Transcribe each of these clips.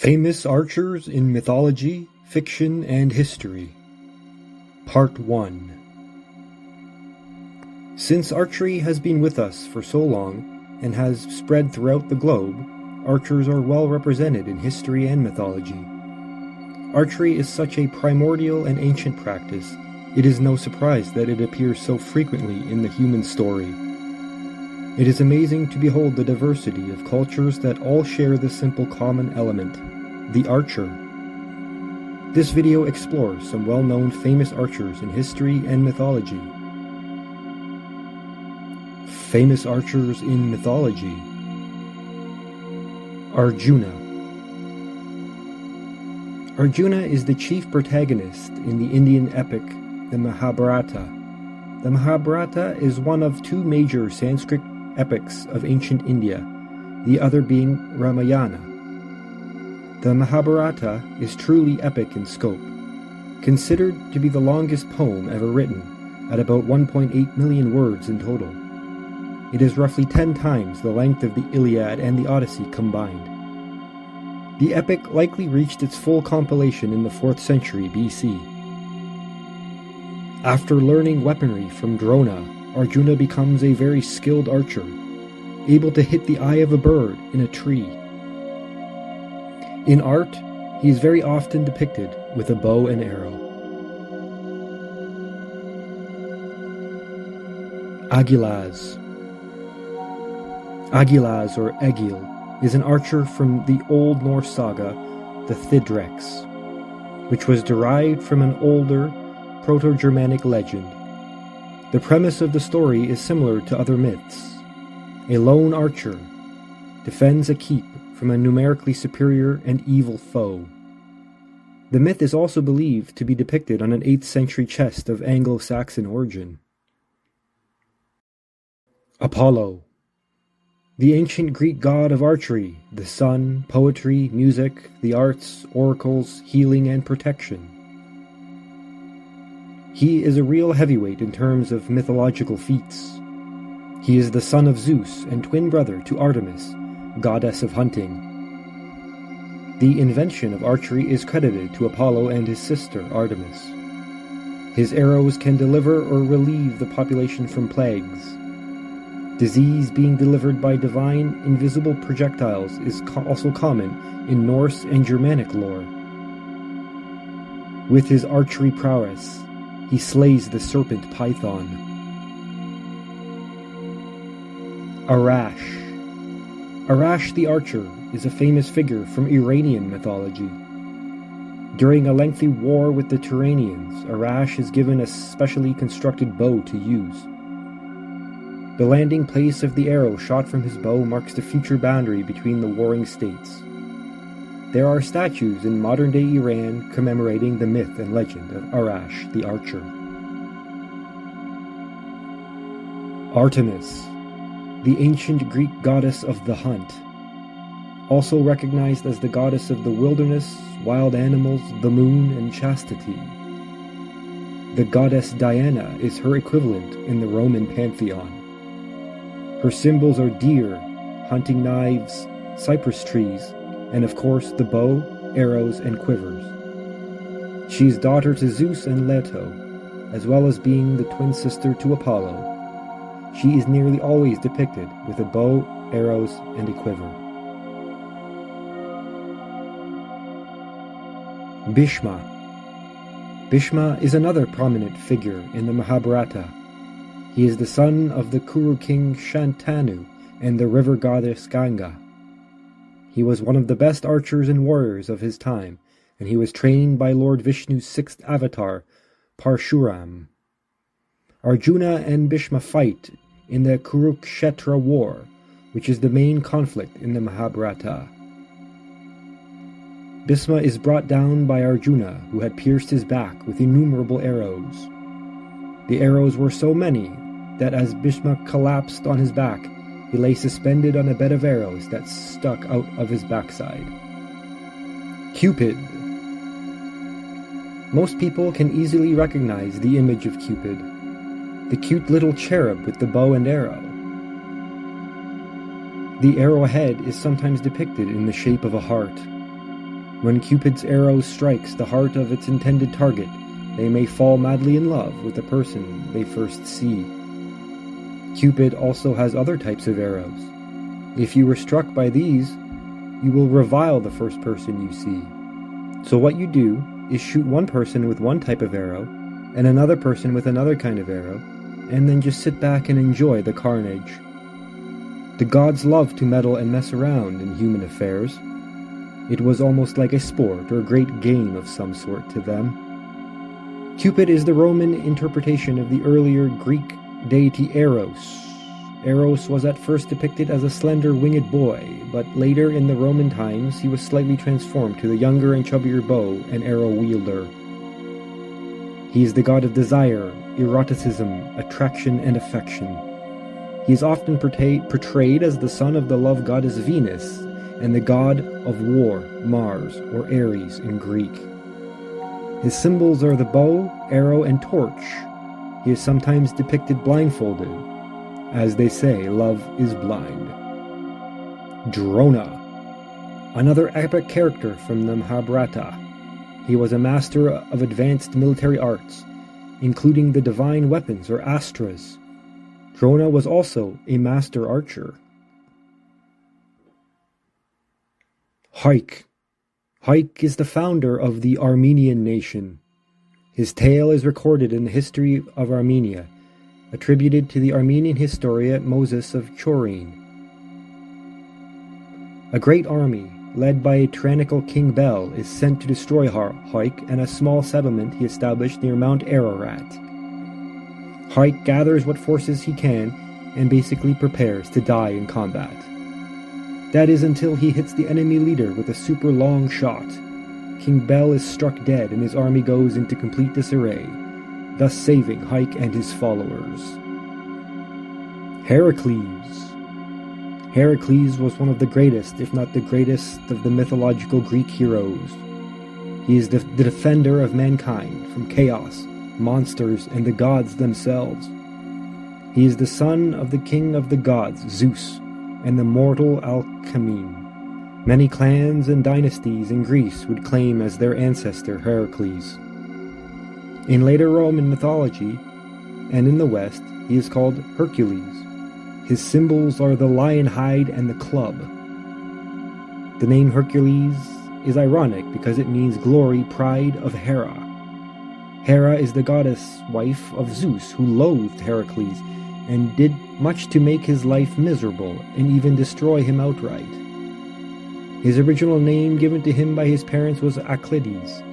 Famous archers in mythology, fiction, and history. Part 1. Since archery has been with us for so long and has spread throughout the globe, archers are well represented in history and mythology. Archery is such a primordial and ancient practice, it is no surprise that it appears so frequently in the human story. It is amazing to behold the diversity of cultures that all share the simple common element, the archer. This video explores some well-known famous archers in history and mythology. Famous archers in mythology. Arjuna. Arjuna is the chief protagonist in the Indian epic, the Mahabharata. The Mahabharata is one of two major Sanskrit epics of ancient India, the other being Ramayana. The Mahabharata is truly epic in scope, considered to be the longest poem ever written, at about 1.8 million words in total. It is roughly 10 times the length of the Iliad and the Odyssey combined. The epic likely reached its full compilation in the 4th century BC. After learning weaponry from Drona, Arjuna becomes a very skilled archer, able to hit the eye of a bird in a tree. In art, he is very often depicted with a bow and arrow. Agilaz. Agilaz, or Egil, is an archer from the Old Norse saga, the Thidrex, which was derived from an older Proto-Germanic legend. The premise of the story is similar to other myths. A lone archer defends a keep from a numerically superior and evil foe. The myth is also believed to be depicted on an 8th century chest of Anglo-Saxon origin. Apollo. The ancient Greek god of archery, the sun, poetry, music, the arts, oracles, healing, and protection. He is a real heavyweight in terms of mythological feats. He is the son of Zeus and twin brother to Artemis, goddess of hunting. The invention of archery is credited to Apollo and his sister Artemis. His arrows can deliver or relieve the population from plagues. Disease being delivered by divine, invisible projectiles is also common in Norse and Germanic lore. With his archery prowess, he slays the serpent Python. Arash. Arash the archer is a famous figure from Iranian mythology. During a lengthy war with the Turanians, Arash is given a specially constructed bow to use. The landing place of the arrow shot from his bow marks the future boundary between the warring states. There are statues in modern-day Iran commemorating the myth and legend of Arash the archer. Artemis, the ancient Greek goddess of the hunt, also recognized as the goddess of the wilderness, wild animals, the moon, and chastity. The goddess Diana is her equivalent in the Roman pantheon. Her symbols are deer, hunting knives, cypress trees, and of course the bow, arrows, and quivers. She is daughter to Zeus and Leto, as well as being the twin sister to Apollo. She is nearly always depicted with a bow, arrows, and a quiver. Bishma. Bishma is another prominent figure in the Mahabharata. He is the son of the Kuru king Shantanu and the river goddess Ganga. He was one of the best archers and warriors of his time, and he was trained by Lord Vishnu's 6th avatar, Parshuram. Arjuna and Bishma fight in the Kurukshetra war, which is the main conflict in the Mahabharata. Bishma is brought down by Arjuna, who had pierced his back with innumerable arrows. The arrows were so many that as Bishma collapsed on his back, he lay suspended on a bed of arrows that stuck out of his backside. Cupid. Most people can easily recognize the image of Cupid, the cute little cherub with the bow and arrow. The arrowhead is sometimes depicted in the shape of a heart. When Cupid's arrow strikes the heart of its intended target, they may fall madly in love with the person they first see. Cupid also has other types of arrows. If you were struck by these, you will revile the first person you see. So what you do is shoot one person with one type of arrow, and another person with another kind of arrow, and then just sit back and enjoy the carnage. The gods love to meddle and mess around in human affairs. It was almost like a sport or a great game of some sort to them. Cupid is the Roman interpretation of the earlier Greek deity Eros. Eros was at first depicted as a slender winged boy, but later in the Roman times he was slightly transformed to the younger and chubbier bow and arrow wielder. He is the god of desire, eroticism, attraction, and affection. He is often portrayed as the son of the love goddess Venus and the god of war, Mars, or Ares in Greek. His symbols are the bow, arrow, and torch. He is sometimes depicted blindfolded. As they say, love is blind. Drona, another epic character from the Mahabharata. He was a master of advanced military arts, including the divine weapons or astras. Drona was also a master archer. Haik. Haik is the founder of the Armenian nation. His tale is recorded in the history of Armenia, attributed to the Armenian historian Moses of Chorin. A great army, led by a tyrannical King Bel, is sent to destroy Haik and a small settlement he established near Mount Ararat. Haik gathers what forces he can and basically prepares to die in combat. That is until he hits the enemy leader with a super long shot. King Bel is struck dead and his army goes into complete disarray, thus saving Haik and his followers. Heracles. Heracles was one of the greatest, if not the greatest, of the mythological Greek heroes. He is the defender of mankind from chaos, monsters, and the gods themselves. He is the son of the king of the gods, Zeus, and the mortal Alcmene. Many clans and dynasties in Greece would claim as their ancestor Heracles. In later Roman mythology, and in the West, he is called Hercules. His symbols are the lion hide and the club. The name Hercules is ironic because it means glory, pride of Hera. Hera is the goddess wife of Zeus, who loathed Heracles and did much to make his life miserable and even destroy him outright. His original name given to him by his parents was Agilaz.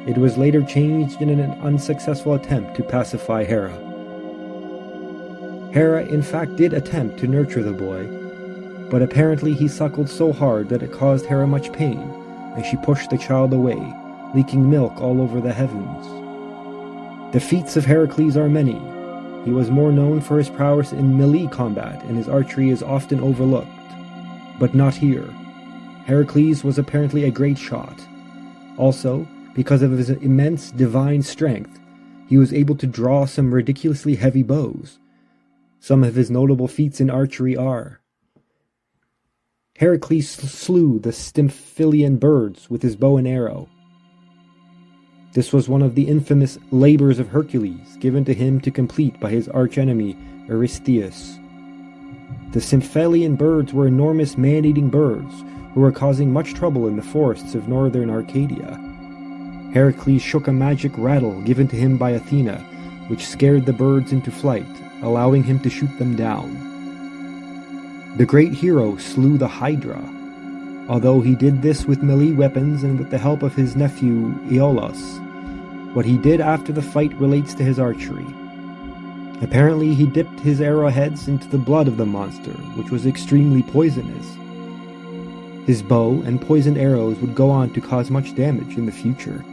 It was later changed in an unsuccessful attempt to pacify Hera. Hera in fact did attempt to nurture the boy, but apparently he suckled so hard that it caused Hera much pain, and she pushed the child away, leaking milk all over the heavens. The feats of Heracles are many. He was more known for his prowess in melee combat, and his archery is often overlooked. But not here. Heracles was apparently a great shot. Also, because of his immense divine strength, he was able to draw some ridiculously heavy bows. Some of his notable feats in archery are: Heracles slew the Stymphalian birds with his bow and arrow. This was one of the infamous labors of Hercules, given to him to complete by his archenemy Eurystheus. The Stymphalian birds were enormous man-eating birds who were causing much trouble in the forests of northern Arcadia. Heracles shook a magic rattle given to him by Athena, which scared the birds into flight, allowing him to shoot them down. The great hero slew the Hydra, although he did this with melee weapons and with the help of his nephew Aeolus. What he did after the fight relates to his archery. Apparently he dipped his arrowheads into the blood of the monster, which was extremely poisonous. His bow and poisoned arrows would go on to cause much damage in the future.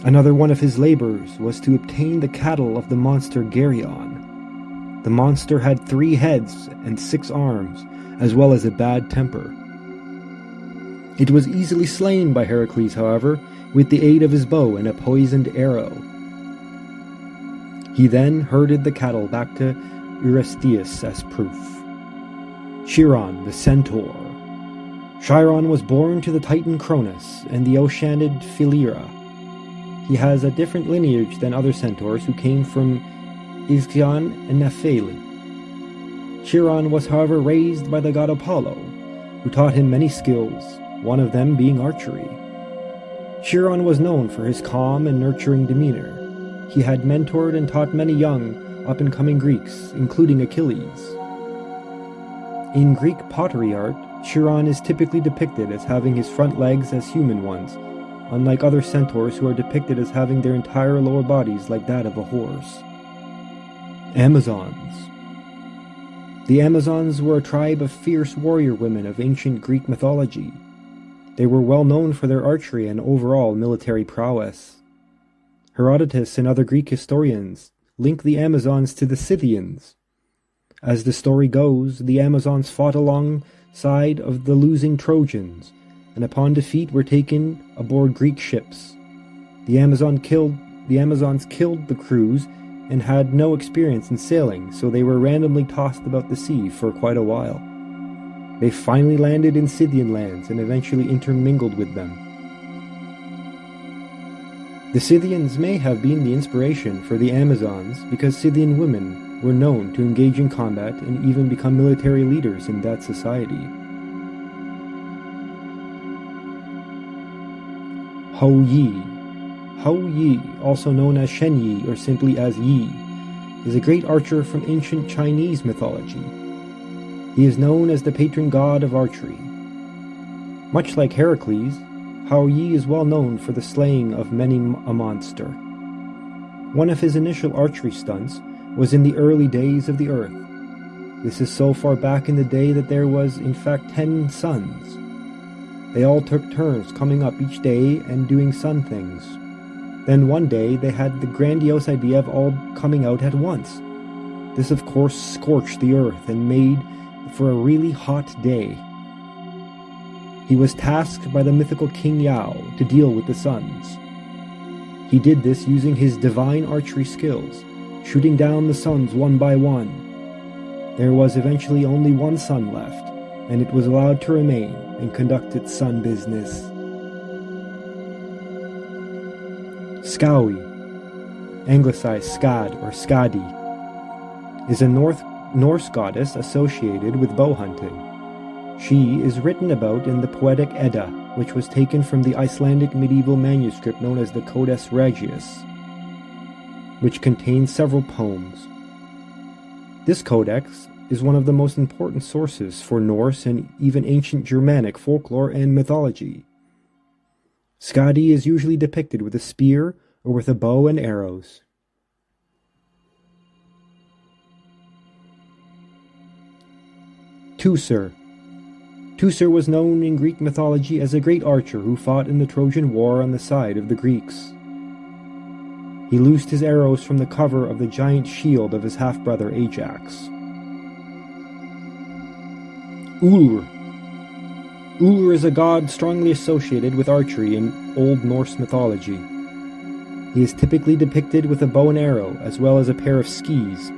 Another one of his labors was to obtain the cattle of the monster Geryon. The monster had 3 heads and 6 arms, as well as a bad temper. It was easily slain by Heracles, however, with the aid of his bow and a poisoned arrow. He then herded the cattle back to Eurystheus as proof. Chiron, the centaur. Chiron was born to the Titan Cronus and the Oceanid Philyra. He has a different lineage than other centaurs who came from Ixion and Nephili. Chiron was however raised by the god Apollo, who taught him many skills, one of them being archery. Chiron was known for his calm and nurturing demeanor. He had mentored and taught many young, up-and-coming Greeks, including Achilles. In Greek pottery art, Chiron is typically depicted as having his front legs as human ones, unlike other centaurs who are depicted as having their entire lower bodies like that of a horse. Amazons. The Amazons were a tribe of fierce warrior women of ancient Greek mythology. They were well known for their archery and overall military prowess. Herodotus and other Greek historians link the Amazons to the Scythians. As the story goes, the Amazons fought alongside of the losing Trojans, and upon defeat were taken aboard Greek ships. The Amazons killed the crews and had no experience in sailing, so they were randomly tossed about the sea for quite a while. They finally landed in Scythian lands and eventually intermingled with them. The Scythians may have been the inspiration for the Amazons because Scythian women were known to engage in combat and even become military leaders in that society. Hou Yi. Hou Yi, also known as Shen Yi or simply as Yi, is a great archer from ancient Chinese mythology. He is known as the patron god of archery. Much like Heracles, Hou Yi is well known for the slaying of many a monster. One of his initial archery stunts was in the early days of the Earth. This is so far back in the day that there was in fact 10 suns. They all took turns coming up each day and doing sun things. Then one day they had the grandiose idea of all coming out at once. This of course scorched the earth and made for a really hot day. He was tasked by the mythical King Yao to deal with the suns. He did this using his divine archery skills, shooting down the suns one by one. There was eventually only one sun left, and it was allowed to remain and conduct its sun business. Skawi, anglicized Skad or Skadi, is a Norse goddess associated with bow hunting. She is written about in the Poetic Edda, which was taken from the Icelandic medieval manuscript known as the Codex Regius, which contains several poems. This codex is one of the most important sources for Norse and even ancient Germanic folklore and mythology. Skadi is usually depicted with a spear or with a bow and arrows. Tuser. Tuser was known in Greek mythology as a great archer who fought in the Trojan War on the side of the Greeks. He loosed his arrows from the cover of the giant shield of his half-brother Ajax. Ulr. Ulr is a god strongly associated with archery in Old Norse mythology. He is typically depicted with a bow and arrow as well as a pair of skis.